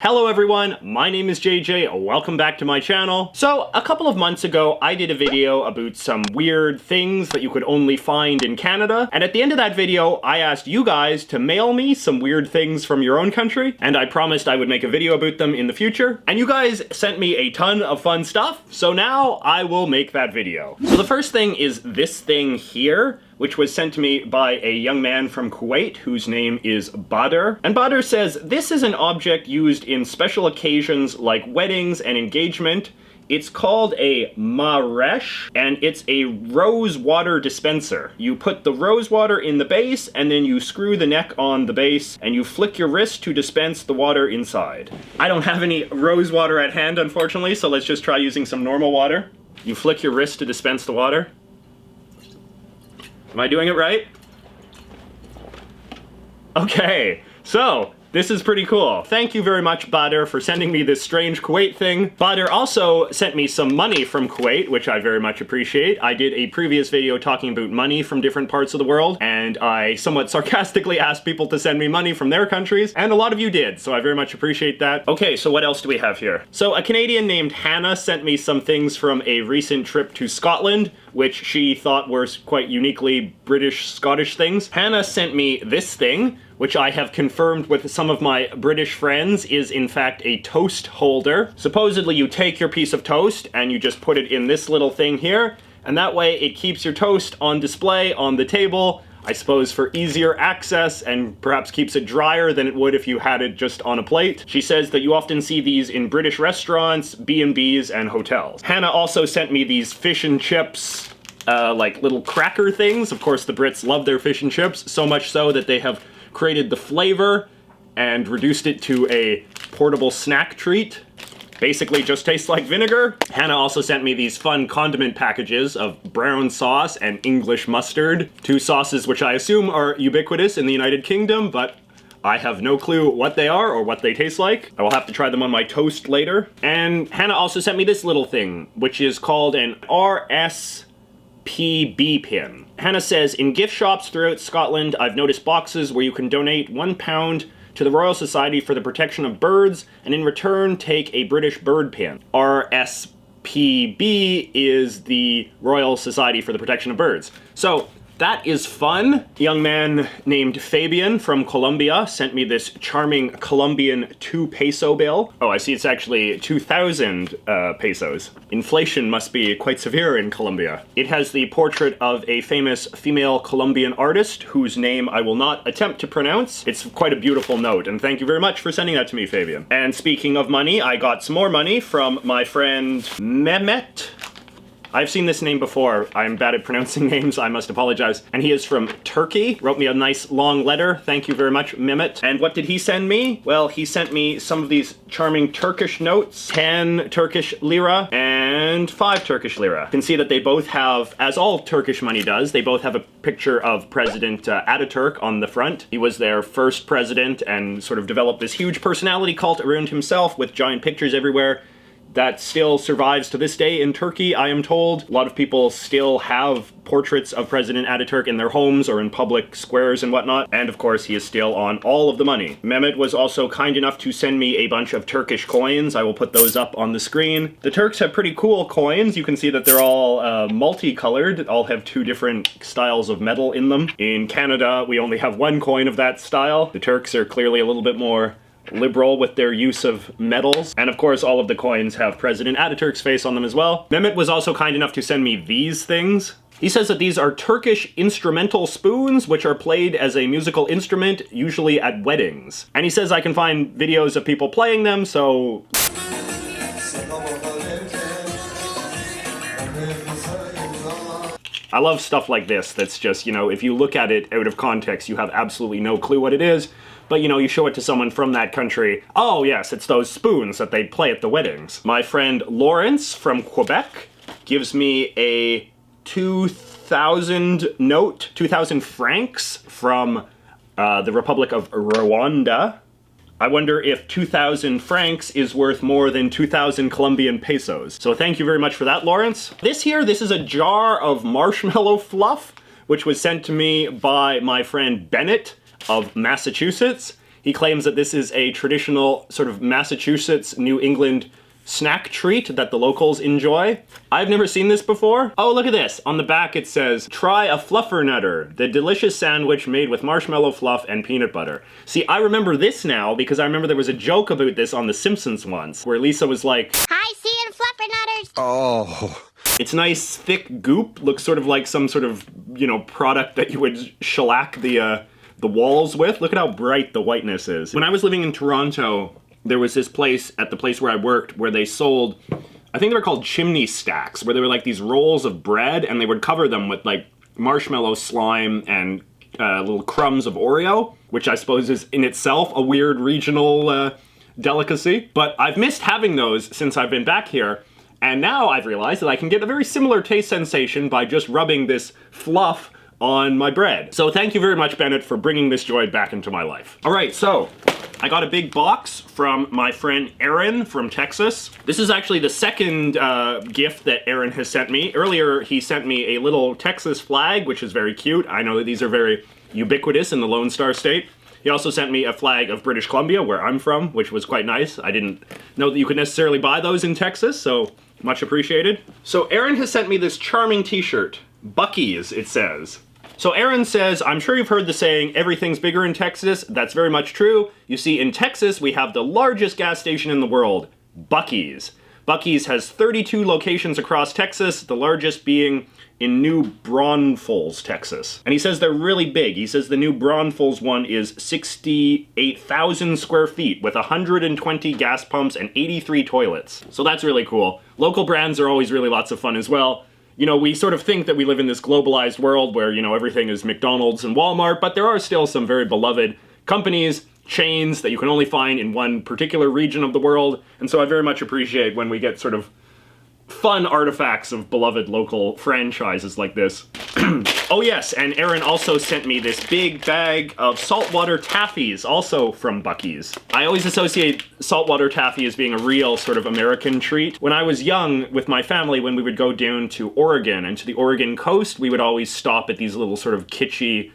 Hello everyone, my name is JJ, welcome back to my channel. So, a couple of months ago, I did a video about some weird things that you could only find in Canada, and at the end of that video, I asked you guys to mail me some weird things from your own country, and I promised I would make a video about them in the future, and you guys sent me a ton of fun stuff, so now I will make that video. So the first thing is this thing here, which was sent to me by a young man from Kuwait whose name is Badr. And Badr says, this is an object used in special occasions like weddings and engagement. It's called a maresh, and it's a rose water dispenser. You put the rose water in the base, and then you screw the neck on the base, and you flick your wrist to dispense the water inside. I don't have any rose water at hand, unfortunately, so let's just try using some normal water. You flick your wrist to dispense the water. Am I doing it right? Okay, so this is pretty cool. Thank you very much, Badr, for sending me this strange Kuwait thing. Badr also sent me some money from Kuwait, which I very much appreciate. I did a previous video talking about money from different parts of the world, and I somewhat sarcastically asked people to send me money from their countries, and a lot of you did, so I very much appreciate that. Okay, so what else do we have here? So a Canadian named Hannah sent me some things from a recent trip to Scotland, which she thought were quite uniquely British-Scottish things. Hannah sent me this thing, which I have confirmed with some of my British friends is in fact a toast holder. Supposedly you take your piece of toast and you just put it in this little thing here, and that way it keeps your toast on display on the table, I suppose for easier access, and perhaps keeps it drier than it would if you had it just on a plate. She says that you often see these in British restaurants, B&Bs, and hotels. Hannah also sent me these fish and chips, like little cracker things. Of course, the Brits love their fish and chips, so much so that they have created the flavor and reduced it to a portable snack treat. Basically just tastes like vinegar. Hannah also sent me these fun condiment packages of brown sauce and English mustard. Two sauces which I assume are ubiquitous in the United Kingdom, but I have no clue what they are or what they taste like. I will have to try them on my toast later. And Hannah also sent me this little thing, which is called an RSPB Pin. Hannah says, in gift shops throughout Scotland, I've noticed boxes where you can donate £1 to the Royal Society for the Protection of Birds, and in return take a British bird pin. RSPB is the Royal Society for the Protection of Birds. So, that is fun. A young man named Fabian from Colombia sent me this charming Colombian 2 peso bill. Oh, I see it's actually 2,000 pesos. Inflation must be quite severe in Colombia. It has the portrait of a famous female Colombian artist whose name I will not attempt to pronounce. It's quite a beautiful note, and thank you very much for sending that to me, Fabian. And speaking of money, I got some more money from my friend Mehmet. I've seen this name before. I'm bad at pronouncing names, I must apologize. And he is from Turkey. Wrote me a nice long letter. Thank you very much, Mehmet. And what did he send me? Well, he sent me some of these charming Turkish notes. 10 Turkish lira and 5 Turkish lira. You can see that they both have, as all Turkish money does, they both have a picture of President Ataturk on the front. He was their first president and sort of developed this huge personality cult around himself with giant pictures everywhere. That still survives to this day in Turkey, I am told. A lot of people still have portraits of President Ataturk in their homes or in public squares and whatnot. And of course, he is still on all of the money. Mehmet was also kind enough to send me a bunch of Turkish coins. I will put those up on the screen. The Turks have pretty cool coins. You can see that they're all multicolored. All have 2 different styles of metal in them. In Canada, we only have 1 coin of that style. The Turks are clearly a little bit more liberal with their use of metals. And of course, all of the coins have President Ataturk's face on them as well. Mehmet was also kind enough to send me these things. He says that these are Turkish instrumental spoons, which are played as a musical instrument, usually at weddings. And he says I can find videos of people playing them, so I love stuff like this that's just, you know, if you look at it out of context, you have absolutely no clue what it is. But, you know, you show it to someone from that country, oh yes, it's those spoons that they play at the weddings. My friend Lawrence from Quebec gives me a 2,000 note, 2,000 francs from the Republic of Rwanda. I wonder if 2,000 francs is worth more than 2,000 Colombian pesos. So thank you very much for that, Lawrence. This is a jar of Marshmallow Fluff, which was sent to me by my friend Bennett of Massachusetts. He claims that this is a traditional sort of Massachusetts, New England snack treat that the locals enjoy. I've never seen this before. Oh, look at this. On the back it says, try a fluffernutter, the delicious sandwich made with marshmallow fluff and peanut butter. See, I remember this now because I remember there was a joke about this on The Simpsons once, where Lisa was like, "Hi, see you fluffernutters." Oh. It's nice, thick goop. Looks sort of like some sort of, you know, product that you would shellac the walls with. Look at how bright the whiteness is. When I was living in Toronto, there was this place, at the place where I worked, where they sold, I think they were called chimney stacks, where they were like these rolls of bread, and they would cover them with like marshmallow slime and little crumbs of Oreo, which I suppose is in itself a weird regional delicacy. But I've missed having those since I've been back here, and now I've realized that I can get a very similar taste sensation by just rubbing this fluff on my bread. So thank you very much, Bennett, for bringing this joy back into my life. All right, so I got a big box from my friend Aaron from Texas. This is actually the second gift that Aaron has sent me. Earlier, he sent me a little Texas flag, which is very cute. I know that these are very ubiquitous in the Lone Star State. He also sent me a flag of British Columbia, where I'm from, which was quite nice. I didn't know that you could necessarily buy those in Texas, so much appreciated. So Aaron has sent me this charming t-shirt. Buc-ee's, it says. So Aaron says, I'm sure you've heard the saying, everything's bigger in Texas. That's very much true. You see, in Texas, we have the largest gas station in the world, Buc-ee's. Buc-ee's has 32 locations across Texas, the largest being in New Braunfels, Texas. And he says they're really big. He says the New Braunfels one is 68,000 square feet with 120 gas pumps and 83 toilets. So that's really cool. Local brands are always really lots of fun as well. You know, we sort of think that we live in this globalized world where, you know, everything is McDonald's and Walmart, but there are still some very beloved companies, chains that you can only find in one particular region of the world. And so I very much appreciate when we get sort of fun artifacts of beloved local franchises like this. Oh yes, and Aaron also sent me this big bag of saltwater taffies, also from Buc-ee's. I always associate saltwater taffy as being a real sort of American treat. When I was young with my family, when we would go down to Oregon and to the Oregon coast, we would always stop at these little sort of kitschy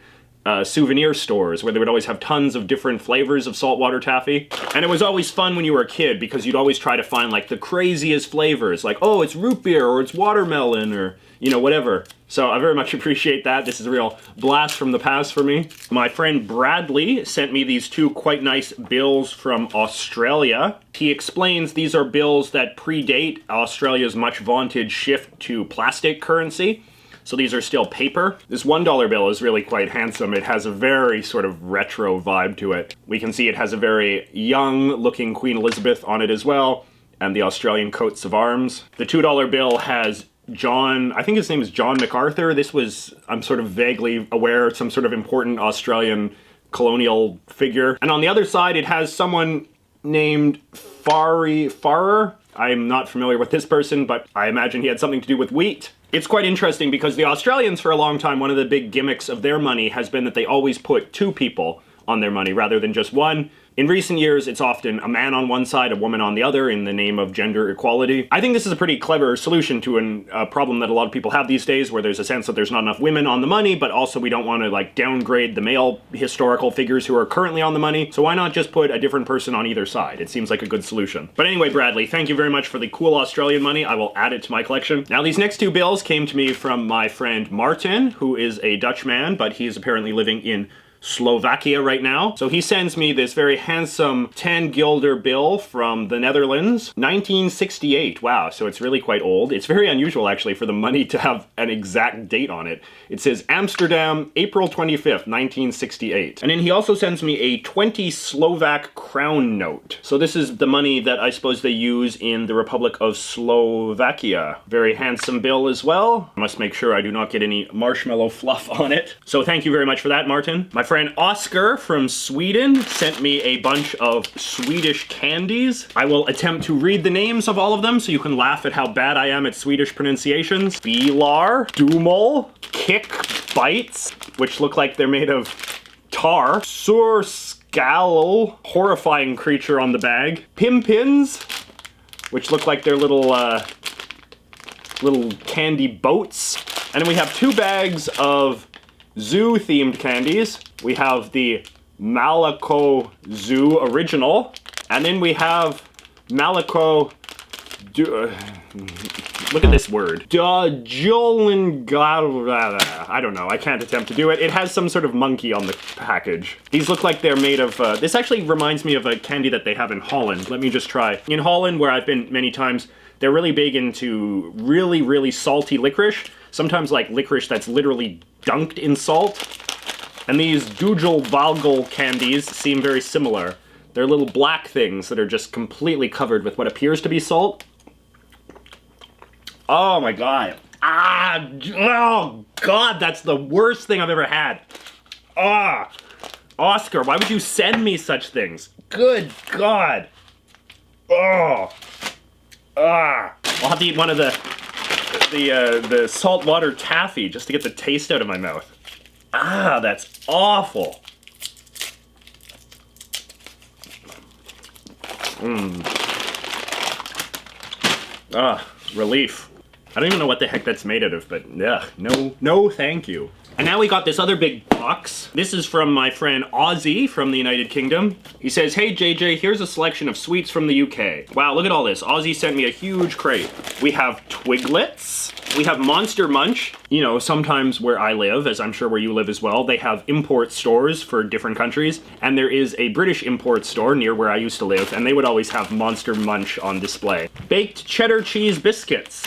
souvenir stores where they would always have tons of different flavors of saltwater taffy. And it was always fun when you were a kid because you'd always try to find like the craziest flavors, like, oh, it's root beer or it's watermelon or, you know, whatever. So I very much appreciate that. This is a real blast from the past for me. My friend Bradley sent me these two quite nice bills from Australia. He explains these are bills that predate Australia's much vaunted shift to plastic currency. So these are still paper. This $1 bill is really quite handsome. It has a very sort of retro vibe to it. We can see it has a very young looking Queen Elizabeth on it as well, and the Australian coats of arms. The $2 bill has John, I think his name is John MacArthur. This was, I'm sort of vaguely aware, some sort of important Australian colonial figure. And on the other side, it has someone named Farrer. I'm not familiar with this person, but I imagine he had something to do with wheat. It's quite interesting because the Australians, for a long time, one of the big gimmicks of their money has been that they always put two people on their money rather than just one. In recent years, it's often a man on one side, a woman on the other, in the name of gender equality. I think this is a pretty clever solution to a problem that a lot of people have these days, where there's a sense that there's not enough women on the money, but also we don't want to like downgrade the male historical figures who are currently on the money. So why not just put a different person on either side? It seems like a good solution. But anyway, Bradley, thank you very much for the cool Australian money. I will add it to my collection. Now, these next two bills came to me from my friend Martin, who is a Dutch man, but he's apparently living in Slovakia right now. So he sends me this very handsome 10 guilder bill from the Netherlands, 1968. Wow, so it's really quite old. It's very unusual actually for the money to have an exact date on it. It says Amsterdam, April 25th, 1968. And then he also sends me a 20 Slovak crown note. So this is the money that I suppose they use in the Republic of Slovakia. Very handsome bill as well. I must make sure I do not get any marshmallow fluff on it. So thank you very much for that, Martin. My friend Oscar from Sweden sent me a bunch of Swedish candies. I will attempt to read the names of all of them so you can laugh at how bad I am at Swedish pronunciations. Bilar, Dumel, Kick Bites, which look like they're made of tar. Surskal, horrifying creature on the bag. Pimpins, which look like they're little candy boats. And then we have two bags of zoo-themed candies. We have the Malaco Zoo Original. And then we have Malaco... look at this word. I don't know, I can't attempt to do it. It has some sort of monkey on the package. These look like they're made of, this actually reminds me of a candy that they have in Holland. Let me just try. In Holland, where I've been many times, they're really big into really, really salty licorice. Sometimes like licorice that's literally dunked in salt. And these Dujelvalgel candies seem very similar. They're little black things that are just completely covered with what appears to be salt. Oh my god. Oh god, that's the worst thing I've ever had. Oscar, why would you send me such things? Good god. I'll have to eat one of the saltwater taffy just to get the taste out of my mouth. That's awful. Relief. I don't even know what the heck that's made out of, but yeah, no thank you. And now we got this other big box. This is from my friend Ozzy from the United Kingdom. He says, hey JJ, here's a selection of sweets from the UK. Wow, look at all this. Ozzy sent me a huge crate. We have Twiglets. We have Monster Munch. You know, sometimes where I live, as I'm sure where you live as well, they have import stores for different countries. And there is a British import store near where I used to live, and they would always have Monster Munch on display. Baked cheddar cheese biscuits.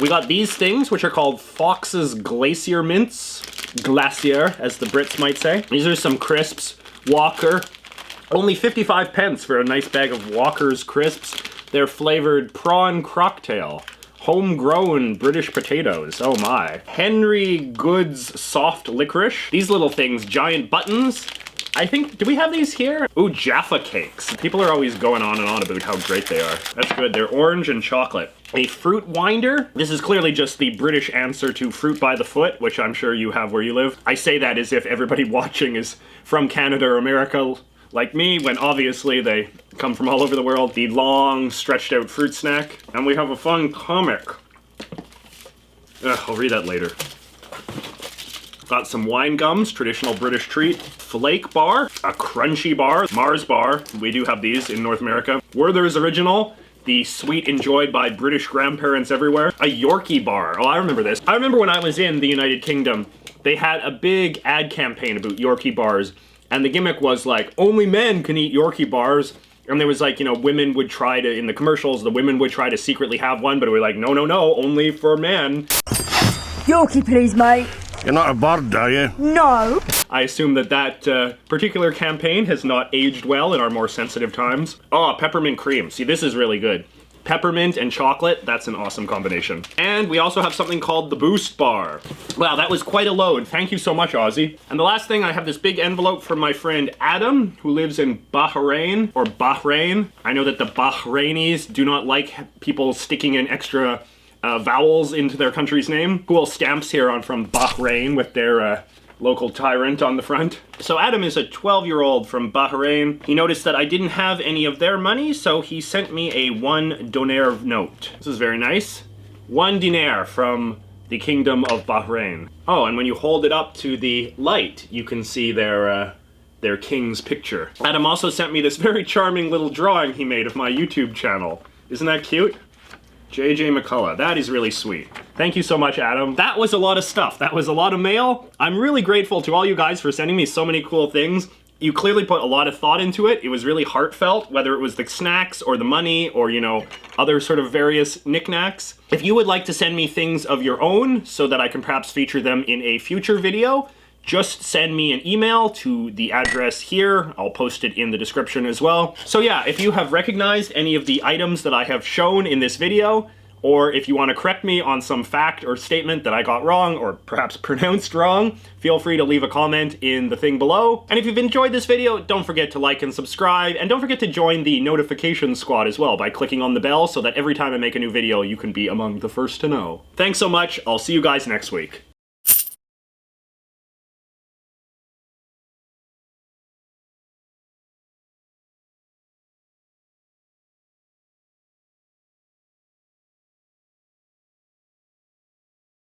We got these things, which are called Fox's Glacier Mints. Glacier, as the Brits might say. These are some crisps. Walker. Only 55 pence for a nice bag of Walker's crisps. They're flavored prawn cocktail. Homegrown British potatoes. Oh my. Henry Goods soft licorice. These little things, giant buttons. I think, do we have these here? Ooh, Jaffa cakes. People are always going on and on about how great they are. That's good. They're orange and chocolate. A fruit winder. This is clearly just the British answer to fruit by the foot, which I'm sure you have where you live. I say that as if everybody watching is from Canada or America like me, when obviously they come from all over the world. The long, stretched out fruit snack. And we have a fun comic. I'll read that later. Got some wine gums, traditional British treat. Flake bar, a crunchy bar, Mars bar. We do have these in North America. Werther's Original, the sweet enjoyed by British grandparents everywhere. A Yorkie bar. Oh, I remember this. I remember when I was in the United Kingdom, they had a big ad campaign about Yorkie bars. And the gimmick was like, only men can eat Yorkie bars. And there was like, you know, women would try to, in the commercials, the women would try to secretly have one, but it was like, no, only for men. Yorkie, please, mate. You're not a bird, are you? No. I assume that particular campaign has not aged well in our more sensitive times. Oh, peppermint cream. See, this is really good. Peppermint and chocolate, that's an awesome combination. And we also have something called the Boost Bar. Wow, that was quite a load. Thank you so much, Ozzy. And the last thing, I have this big envelope from my friend Adam, who lives in Bahrain, or Bahrain. I know that the Bahrainis do not like people sticking in extra vowels into their country's name. Cool stamps here on from Bahrain with their local tyrant on the front. So Adam is a 12-year-old from Bahrain. He noticed that I didn't have any of their money, so he sent me a 1 dinar note. This is very nice. 1 dinar from the Kingdom of Bahrain. Oh, and when you hold it up to the light, you can see their king's picture. Adam also sent me this very charming little drawing he made of my YouTube channel. Isn't that cute? JJ McCullough. That is really sweet. Thank you so much, Adam. That was a lot of stuff. That was a lot of mail. I'm really grateful to all you guys for sending me so many cool things. You clearly put a lot of thought into it. It was really heartfelt, whether it was the snacks or the money or, you know, other sort of various knickknacks. If you would like to send me things of your own so that I can perhaps feature them in a future video, just send me an email to the address here. I'll post it in the description as well. So yeah, if you have recognized any of the items that I have shown in this video, or if you want to correct me on some fact or statement that I got wrong or perhaps pronounced wrong, feel free to leave a comment in the thing below. And if you've enjoyed this video, don't forget to like and subscribe, and don't forget to join the notification squad as well by clicking on the bell so that every time I make a new video, you can be among the first to know. Thanks so much. I'll see you guys next week.